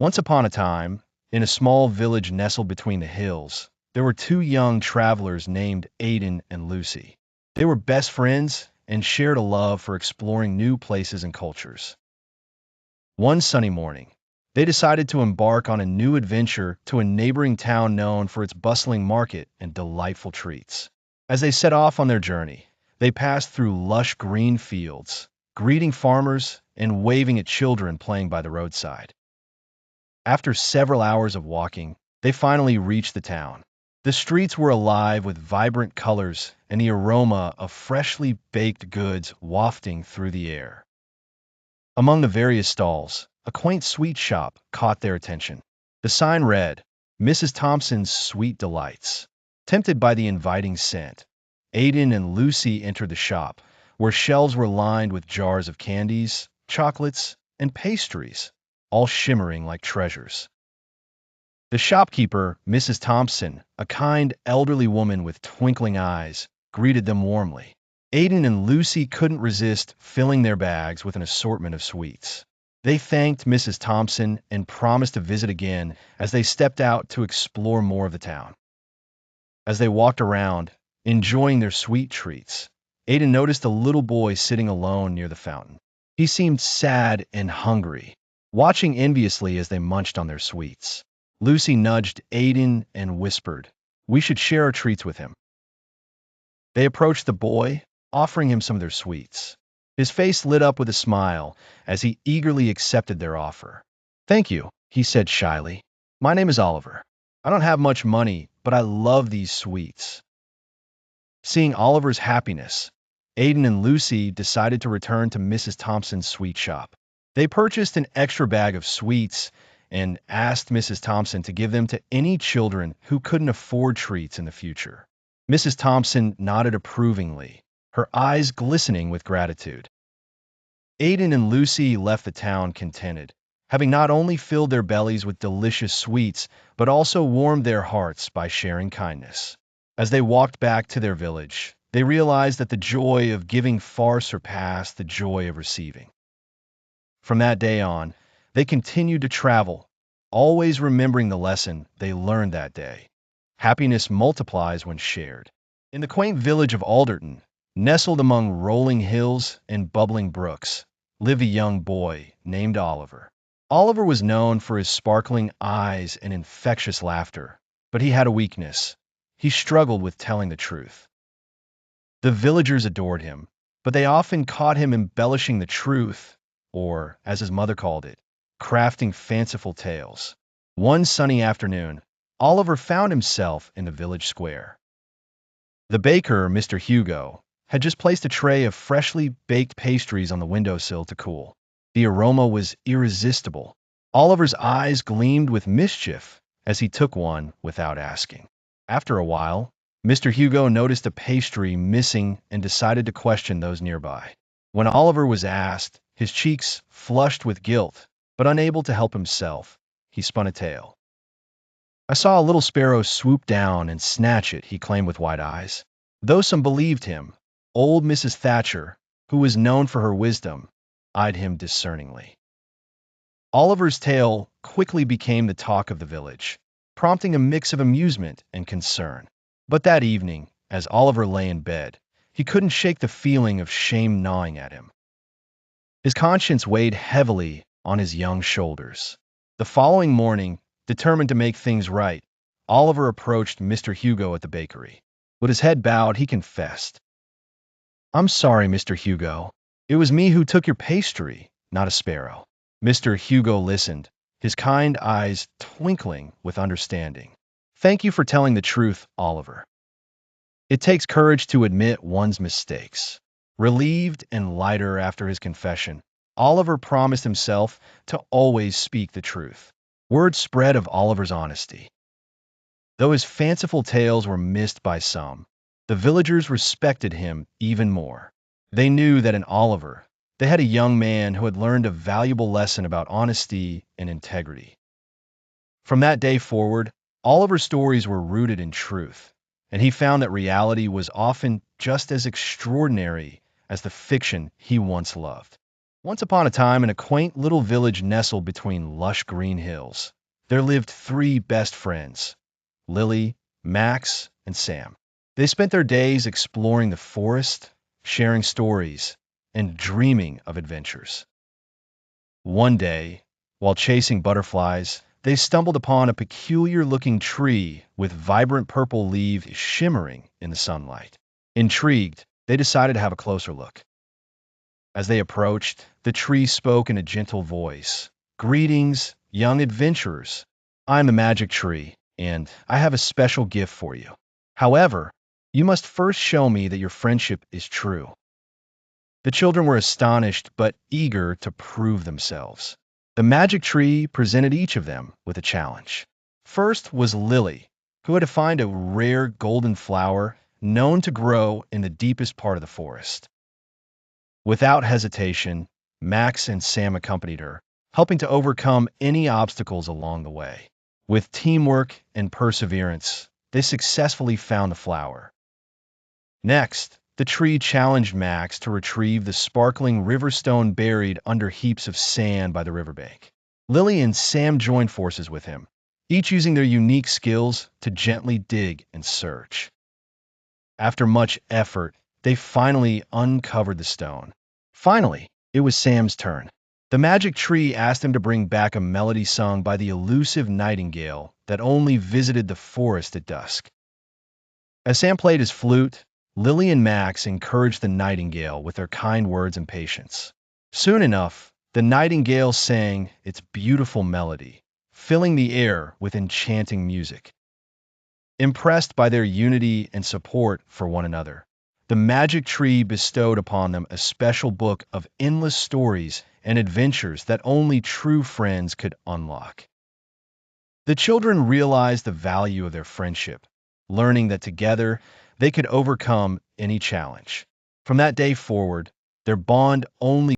Once upon a time, in a small village nestled between the hills, there were two young travelers named Aiden and Lucy. They were best friends and shared a love for exploring new places and cultures. One sunny morning, they decided to embark on a new adventure to a neighboring town known for its bustling market and delightful treats. As they set off on their journey, they passed through lush green fields, greeting farmers and waving at children playing by the roadside. After several hours of walking, they finally reached the town. The streets were alive with vibrant colors and the aroma of freshly baked goods wafting through the air. Among the various stalls, a quaint sweet shop caught their attention. The sign read, "Mrs. Thompson's Sweet Delights." Tempted by the inviting scent, Aiden and Lucy entered the shop, where shelves were lined with jars of candies, chocolates, and pastries, all shimmering like treasures. The shopkeeper, Mrs. Thompson, a kind elderly woman with twinkling eyes, greeted them warmly. Aiden and Lucy couldn't resist filling their bags with an assortment of sweets. They thanked Mrs. Thompson and promised to visit again as they stepped out to explore more of the town. As they walked around, enjoying their sweet treats, Aiden noticed a little boy sitting alone near the fountain. He seemed sad and hungry, watching enviously as they munched on their sweets. Lucy nudged Aiden and whispered, "We should share our treats with him." They approached the boy, offering him some of their sweets. His face lit up with a smile as he eagerly accepted their offer. "Thank you," he said shyly. "My name is Oliver. I don't have much money, but I love these sweets." Seeing Oliver's happiness, Aiden and Lucy decided to return to Mrs. Thompson's sweet shop. They purchased an extra bag of sweets and asked Mrs. Thompson to give them to any children who couldn't afford treats in the future. Mrs. Thompson nodded approvingly, her eyes glistening with gratitude. Aiden and Lucy left the town contented, having not only filled their bellies with delicious sweets, but also warmed their hearts by sharing kindness. As they walked back to their village, they realized that the joy of giving far surpassed the joy of receiving. From that day on, they continued to travel, always remembering the lesson they learned that day. Happiness multiplies when shared. In the quaint village of Alderton, nestled among rolling hills and bubbling brooks, lived a young boy named Oliver. Oliver was known for his sparkling eyes and infectious laughter, but he had a weakness. He struggled with telling the truth. The villagers adored him, but they often caught him embellishing the truth, or, as his mother called it, crafting fanciful tales. One sunny afternoon, Oliver found himself in the village square. The baker, Mr. Hugo, had just placed a tray of freshly baked pastries on the windowsill to cool. The aroma was irresistible. Oliver's eyes gleamed with mischief as he took one without asking. After a while, Mr. Hugo noticed a pastry missing and decided to question those nearby. When Oliver was asked, his cheeks flushed with guilt, but unable to help himself, he spun a tale. "I saw a little sparrow swoop down and snatch it," he claimed with wide eyes. Though some believed him, old Mrs. Thatcher, who was known for her wisdom, eyed him discerningly. Oliver's tale quickly became the talk of the village, prompting a mix of amusement and concern. But that evening, as Oliver lay in bed, he couldn't shake the feeling of shame gnawing at him. His conscience weighed heavily on his young shoulders. The following morning, determined to make things right, Oliver approached Mr. Hugo at the bakery. With his head bowed, he confessed, "I'm sorry, Mr. Hugo. It was me who took your pastry, not a sparrow." Mr. Hugo listened, his kind eyes twinkling with understanding. "Thank you for telling the truth, Oliver. It takes courage to admit one's mistakes." Relieved and lighter after his confession, Oliver promised himself to always speak the truth. Word spread of Oliver's honesty. Though his fanciful tales were missed by some, the villagers respected him even more. They knew that in Oliver, they had a young man who had learned a valuable lesson about honesty and integrity. From that day forward, Oliver's stories were rooted in truth, and he found that reality was often just as extraordinary as the fiction he once loved. Once upon a time, in a quaint little village nestled between lush green hills, there lived three best friends, Lily, Max, and Sam. They spent their days exploring the forest, sharing stories, and dreaming of adventures. One day, while chasing butterflies, they stumbled upon a peculiar-looking tree with vibrant purple leaves shimmering in the sunlight. Intrigued, they decided to have a closer look. As they approached, the tree spoke in a gentle voice. "Greetings, young adventurers. I'm a magic tree, and I have a special gift for you. However, you must first show me that your friendship is true." The children were astonished but eager to prove themselves. The magic tree presented each of them with a challenge. First was Lily, who had to find a rare golden flower known to grow in the deepest part of the forest. Without hesitation, Max and Sam accompanied her, helping to overcome any obstacles along the way. With teamwork and perseverance, they successfully found the flower. Next, the tree challenged Max to retrieve the sparkling river stone buried under heaps of sand by the riverbank. Lily and Sam joined forces with him, each using their unique skills to gently dig and search. After much effort, they finally uncovered the stone. Finally, it was Sam's turn. The magic tree asked him to bring back a melody sung by the elusive nightingale that only visited the forest at dusk. As Sam played his flute, Lily and Max encouraged the nightingale with their kind words and patience. Soon enough, the nightingale sang its beautiful melody, filling the air with enchanting music. Impressed by their unity and support for one another, the magic tree bestowed upon them a special book of endless stories and adventures that only true friends could unlock. The children realized the value of their friendship, learning that together they could overcome any challenge. From that day forward, their bond only